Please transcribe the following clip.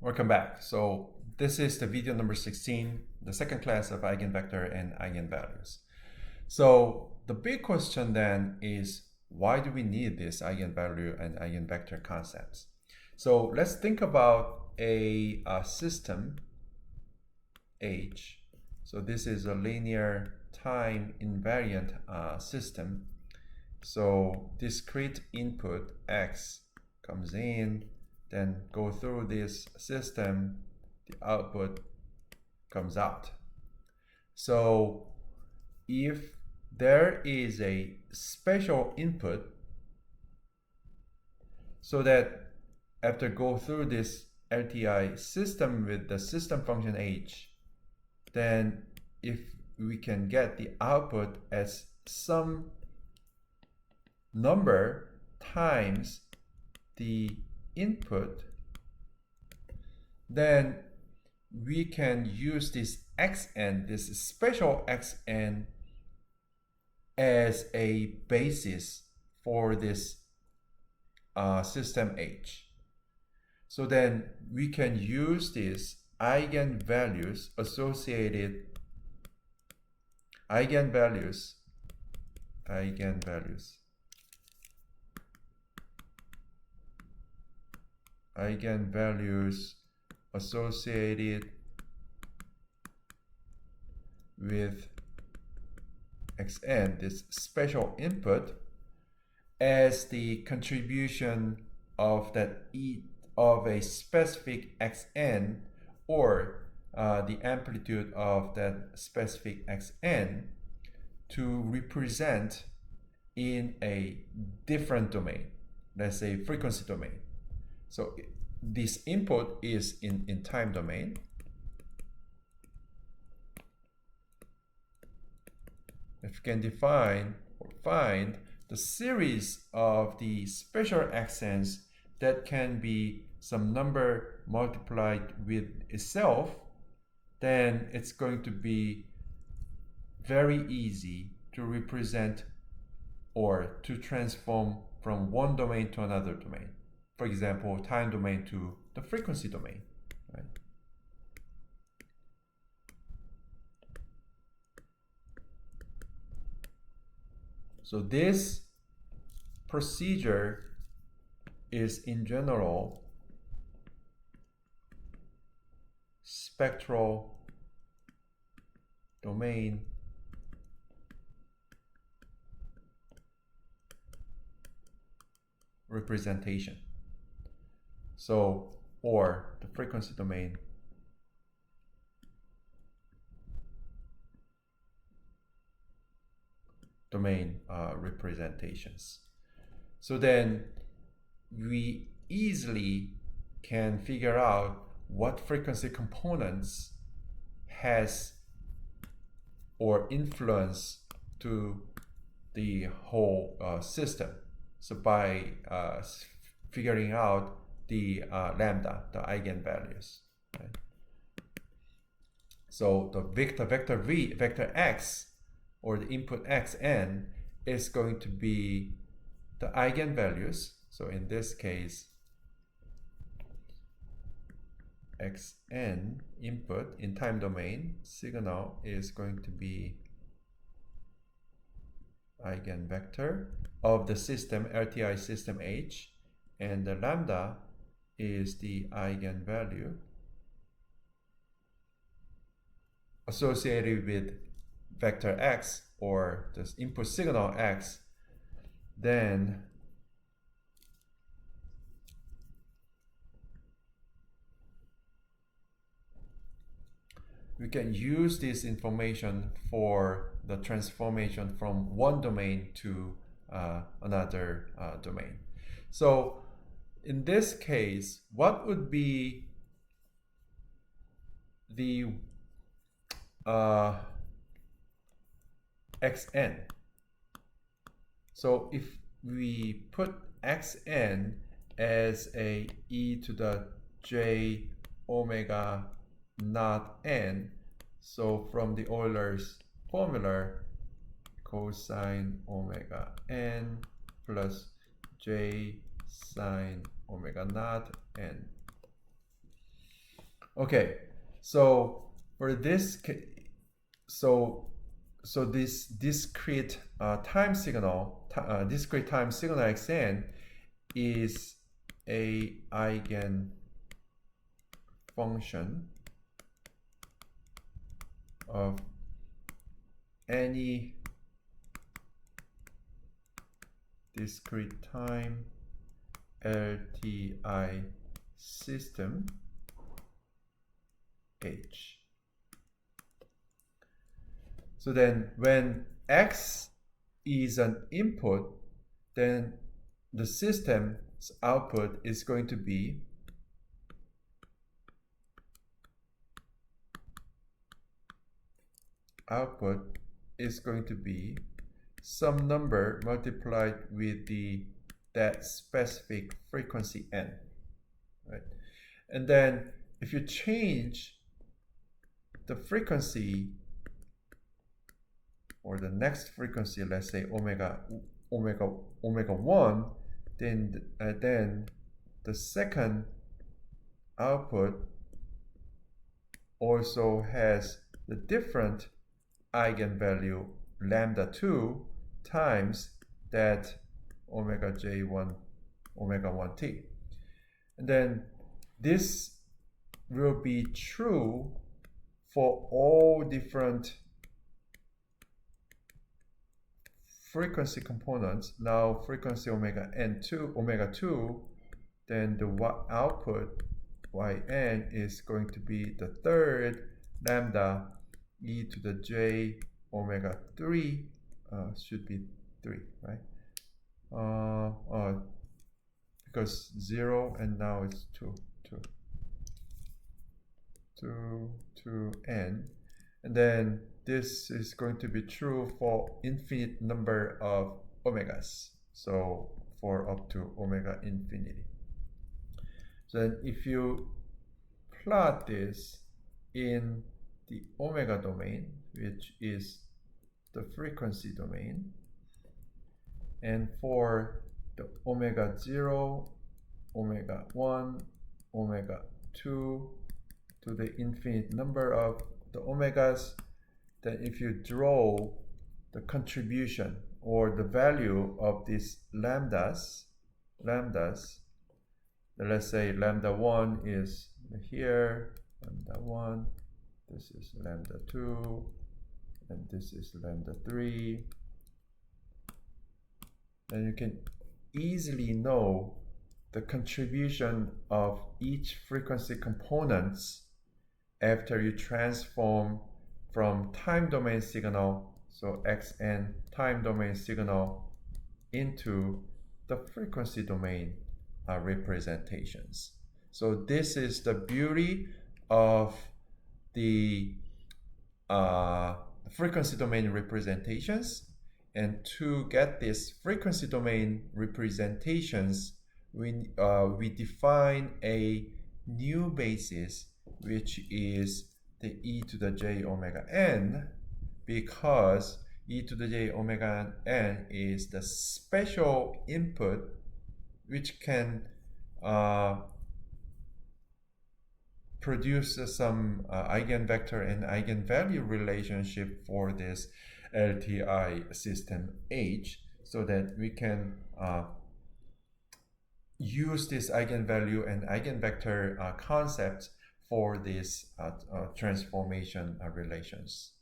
Welcome back. So this is the video number 16, the second class of eigenvector and eigenvalues. So the big question then is, why do we need this eigenvalue and eigenvector concepts? So let's think about a system H. So this is a linear time invariant system. So discrete input X comes in, then go through this system, the output comes out. So if there is a special input, so that after go through this LTI system with the system function H, then if we can get the output as some number times the input, then we can use this xn, this special xn, as a basis for this system H. So then we can use these eigenvalues associated eigenvalues associated with xn, this special input, as the contribution of that of a specific xn, or the amplitude of that specific xn, to represent in a different domain, let's say frequency domain. So this input is in time domain. If you can define or find the series of the special xn's that can be some number multiplied with itself, then it's going to be very easy to represent or to transform from one domain to another domain. For example, time domain to the frequency domain, right? So this procedure is in general spectral domain representation. So, or the frequency domain representations. So then we easily can figure out what frequency components has or influence to the whole system. So by figuring out the lambda, the eigenvalues, right? So the vector x, or the input xn, is going to be the eigenvalues. So in this case, xn input in time domain signal is going to be eigenvector of the system LTI system H, and the lambda is the eigenvalue associated with vector x, or this input signal x. Then we can use this information for the transformation from one domain to another domain. So in this case, what would be the xn? So if we put xn as a e to the j omega not n, so from the Euler's formula, cosine omega n plus j sine omega naught n. Okay, so for this, so this discrete time signal, discrete time signal xn is a eigen function of any discrete time LTI system H. So then when X is an input, then the system's output is going to be some number multiplied with that specific frequency n, right? And then if you change the frequency or the next frequency, let's say omega 1, then the second output also has the different eigenvalue lambda 2 times that omega j1 omega 1t. And then this will be true for all different frequency components. Now frequency omega 2, then the output yn is going to be the third lambda e to the j omega 3, should be 3, right? Because 0 and now it's 2 n, and then this is going to be true for infinite number of omegas, so for up to omega infinity. So then if you plot this in the omega domain, which is the frequency domain, and for the omega 0, omega 1, omega 2 to the infinite number of the omegas, then if you draw the contribution or the value of these lambdas, let's say lambda 1 is here, lambda 1, this is lambda 2, and this is lambda 3, then you can easily know the contribution of each frequency components after you transform from time domain signal, so xn time domain signal, into the frequency domain representations. So this is the beauty of the frequency domain representations. And to get these frequency domain representations, we define a new basis, which is the e to the j omega n, because e to the j omega n is the special input which can produce some eigenvector and eigenvalue relationship for this LTI system H, so that we can use this eigenvalue and eigenvector concepts for these transformation relations.